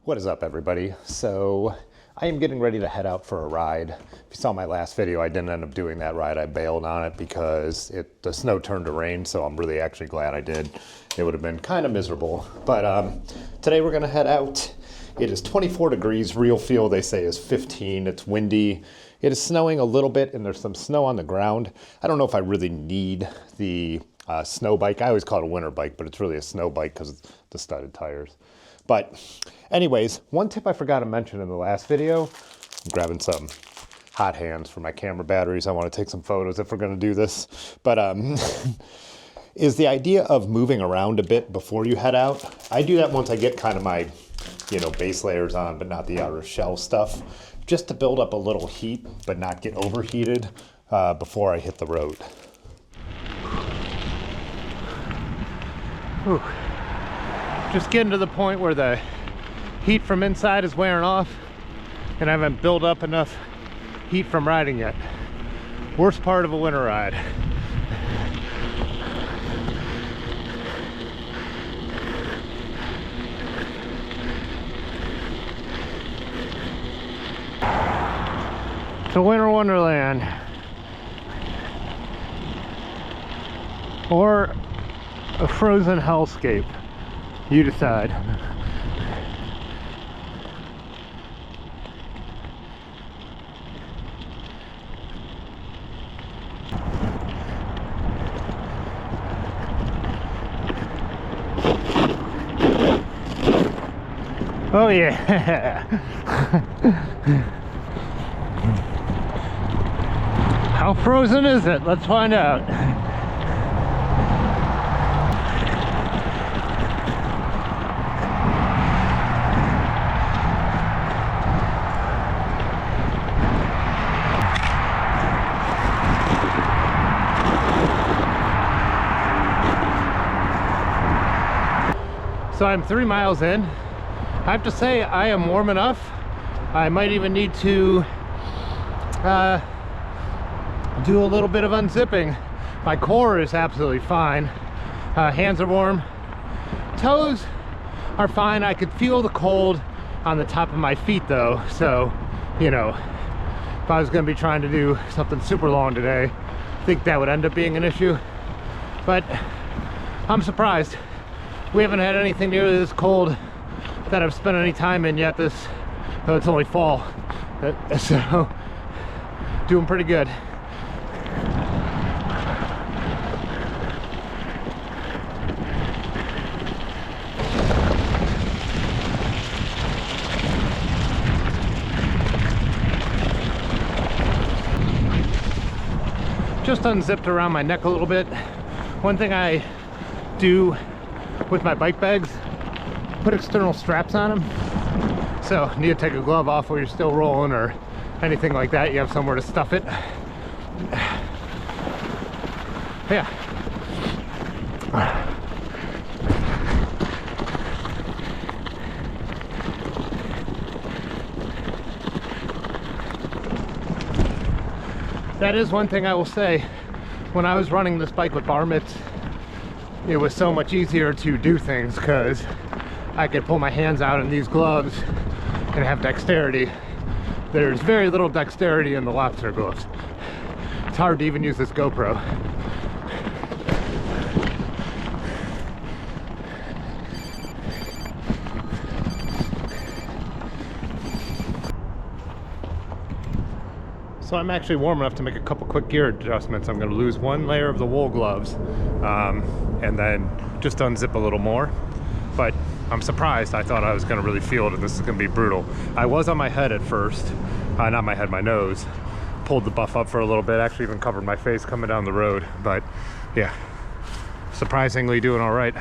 What is up, everybody? So I am getting ready to head out for a ride. If you saw my last video, I didn't end up doing that ride. I bailed on it because the snow turned to rain, so I'm really actually glad I did. It would have been kind of miserable. But today we're gonna head out. It is 24 degrees. Real feel, they say, is 15. It's windy. It is snowing a little bit, and there's some snow on the ground. I don't know if I really need the snow bike. I always call it a winter bike, but it's really a snow bike because of the studded tires. But anyways, one tip I forgot to mention in the last video, I'm grabbing some hot hands for my camera batteries. I want to take some photos if we're going to do this. But is the idea of moving around a bit before you head out. I do that once I get kind of my, base layers on, but not the outer shell stuff, just to build up a little heat, but not get overheated before I hit the road. Whew. Just getting to the point where the heat from inside is wearing off and I haven't built up enough heat from riding yet. Worst part of a winter ride. It's a winter wonderland. Or a frozen hellscape. You decide. Oh yeah. How frozen is it? Let's find out. So I'm 3 miles in. I have to say I am warm enough. I might even need to do a little bit of unzipping. My core is absolutely fine. Hands are warm. Toes are fine. I could feel the cold on the top of my feet though. So, if I was gonna be trying to do something super long today, I think that would end up being an issue. But I'm surprised. We haven't had anything nearly this cold that I've spent any time in yet. It's only fall, so doing pretty good. Just unzipped around my neck a little bit. One thing I do with my bike bags, put external straps on them. So need to take a glove off while you're still rolling or anything like that. You have somewhere to stuff it. Yeah. That is one thing I will say. When I was running this bike with bar mitts, it was so much easier to do things because I could pull my hands out in these gloves and have dexterity. There's very little dexterity in the lobster gloves. It's hard to even use this GoPro. So I'm actually warm enough to make a couple quick gear adjustments. I'm going to lose one layer of the wool gloves and then just unzip a little more. But I'm surprised. I thought I was going to really feel it and this is going to be brutal. I was on my head at first. Not my head, my nose. Pulled the buff up for a little bit. Actually even covered my face coming down the road. But yeah, surprisingly doing all right.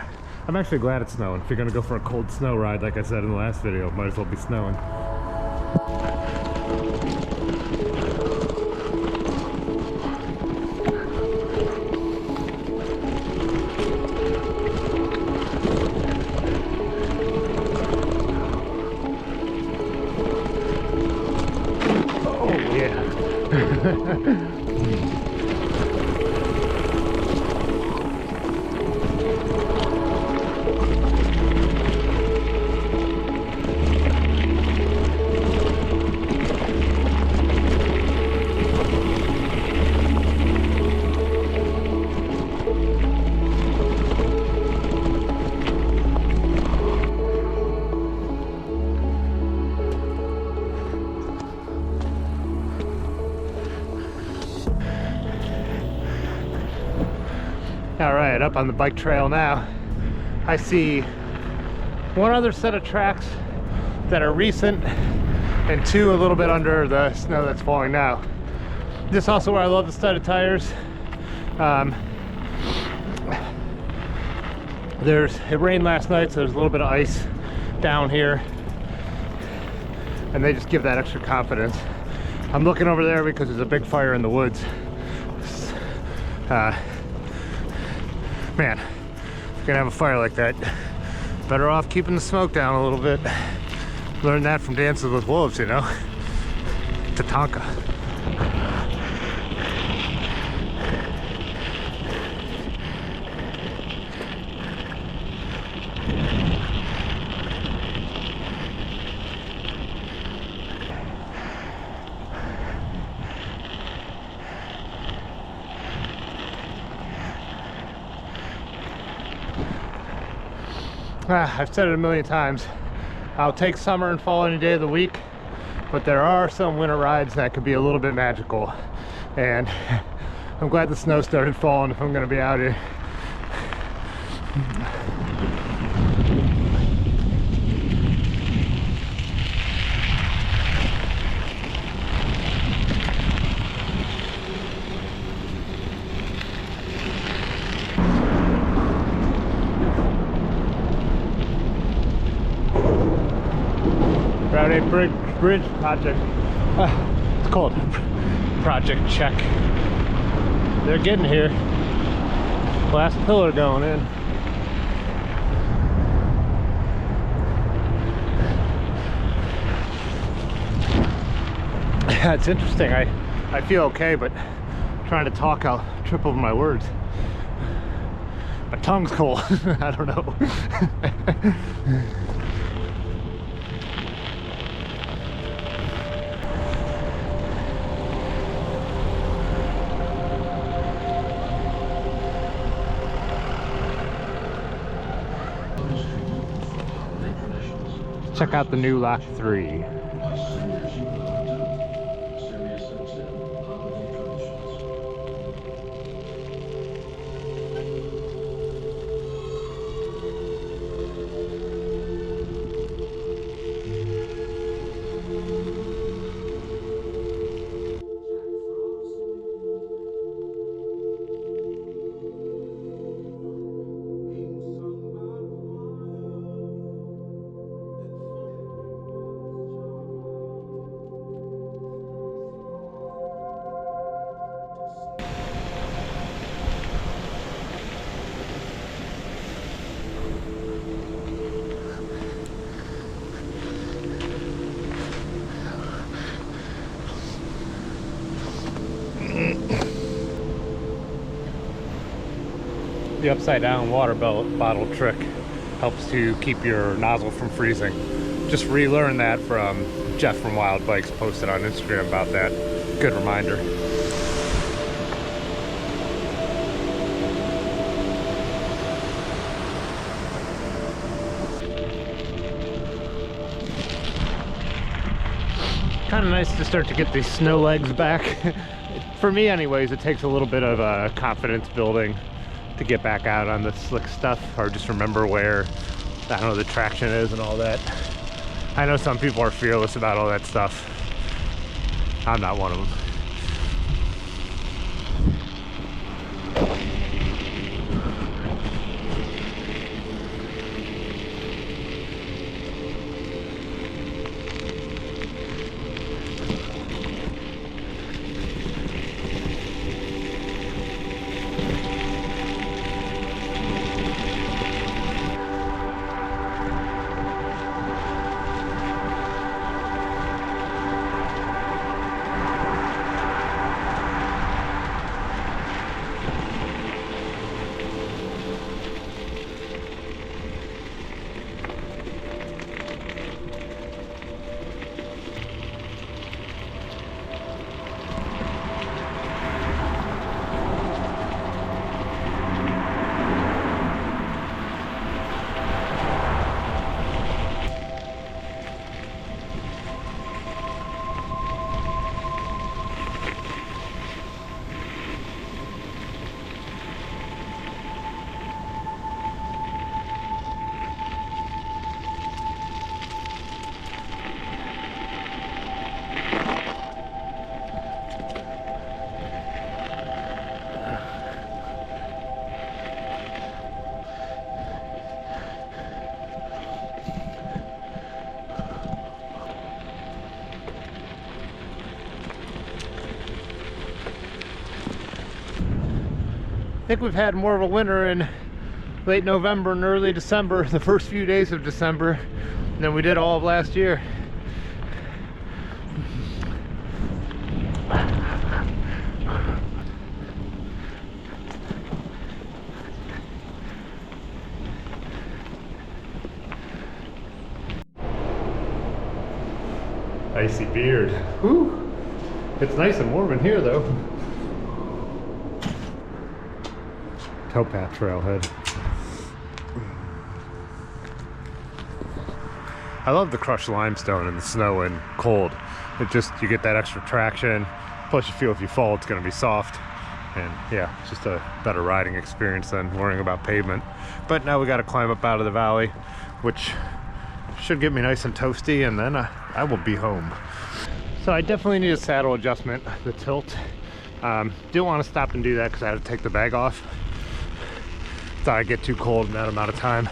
I'm actually glad it's snowing. If you're going to go for a cold snow ride, like I said in the last video, it might as well be snowing. All right, up on the bike trail now. I see one other set of tracks that are recent and two a little bit under the snow that's falling now. This is also where I love the studded tires. It rained last night, so there's a little bit of ice down here, and they just give that extra confidence. I'm looking over there because there's a big fire in the woods. Man, if you're gonna have a fire like that, better off keeping the smoke down a little bit. Learned that from Dances with Wolves, you know. Tatanka. I've said it a million times. I'll take summer and fall any day of the week, but there are some winter rides that could be a little bit magical. And I'm glad the snow started falling if I'm going to be out here. Bridge project. It's called Project Check. They're getting here. Last pillar going in. Yeah, it's interesting. I feel okay, but trying to talk, I'll trip over my words. My tongue's cold. I don't know. Check out the new Lock 3. The upside down water bottle trick helps to keep your nozzle from freezing. Just relearned that from Jeff from Wild Bikes, posted on Instagram about that. Good reminder. Kind of nice to start to get these snow legs back. For me anyways, it takes a little bit of confidence building to get back out on the slick stuff, or just remember where, I don't know, the traction is and all that. I know some people are fearless about all that stuff. I'm not one of them. think we've had more of a winter in late November and early December, the first few days of December, than we did all of last year. Icy beard. Whew. It's nice and warm in here though. Towpath Trailhead. I love the crushed limestone in the snow and cold. It just, you get that extra traction. Plus you feel if you fall it's gonna be soft. And yeah, it's just a better riding experience than worrying about pavement. But now we gotta climb up out of the valley, which should get me nice and toasty, and then I will be home. So I definitely need a saddle adjustment, the tilt. Didn't want to stop and do that because I had to take the bag off. Thought I'd get too cold in that amount of time.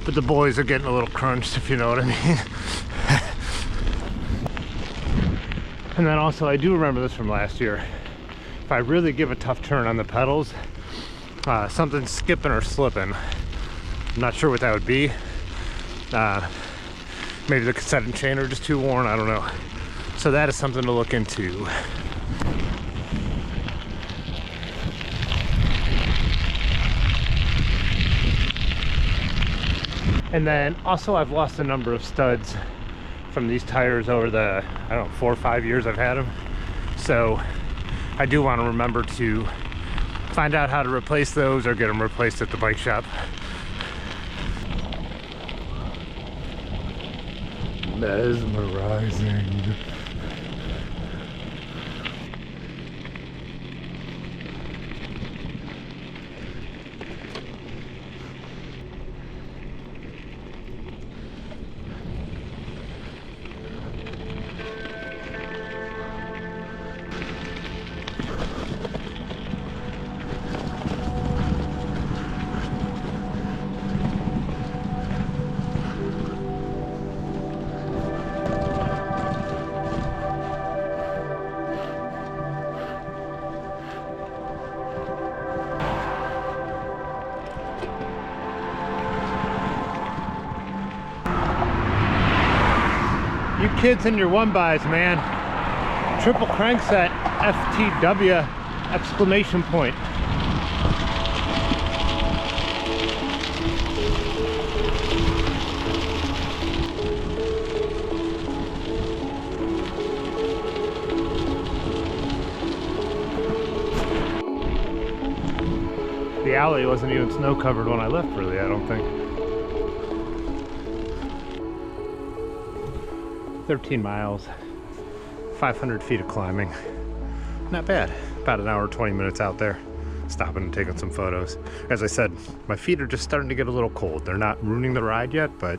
But the boys are getting a little crunched, if you know what I mean. And then also, I do remember this from last year. If I really give a tough turn on the pedals, something's skipping or slipping. I'm not sure what that would be. Maybe the cassette and chain are just too worn, I don't know. So that is something to look into. And then also I've lost a number of studs from these tires over the, I don't know, 4 or 5 years I've had them. So I do want to remember to find out how to replace those or get them replaced at the bike shop. Mesmerizing. You kids and your 1-bys, man. Triple crankset, FTW, exclamation point. The alley wasn't even snow covered when I left, really, I don't think. 13 miles, 500 feet of climbing. Not bad. About an hour, 20 minutes out there, stopping and taking some photos. As I said, my feet are just starting to get a little cold. They're not ruining the ride yet, but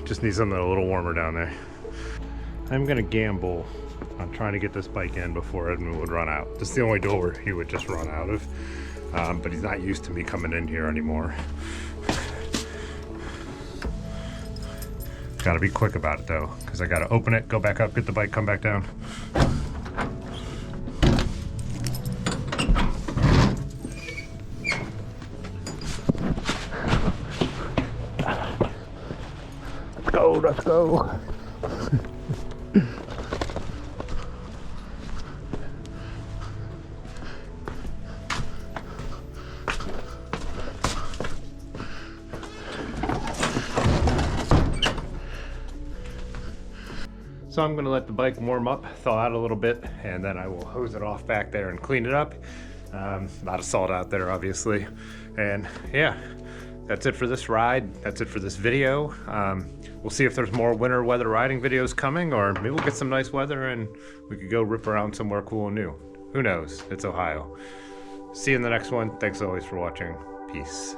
just need something a little warmer down there. I'm gonna gamble on trying to get this bike in before Edmund would run out. This is the only door he would just run out of, but he's not used to me coming in here anymore. Gotta be quick about it though, because I gotta open it, go back up, get the bike, come back down. Let's go, let's go. So I'm gonna let the bike warm up, thaw out a little bit, and then I will hose it off back there and clean it up. A lot of salt out there, obviously. And yeah, that's it for this ride. That's it for this video. We'll see if there's more winter weather riding videos coming, or maybe we'll get some nice weather and we could go rip around somewhere cool and new. Who knows? It's Ohio. See you in the next one. Thanks always for watching. Peace.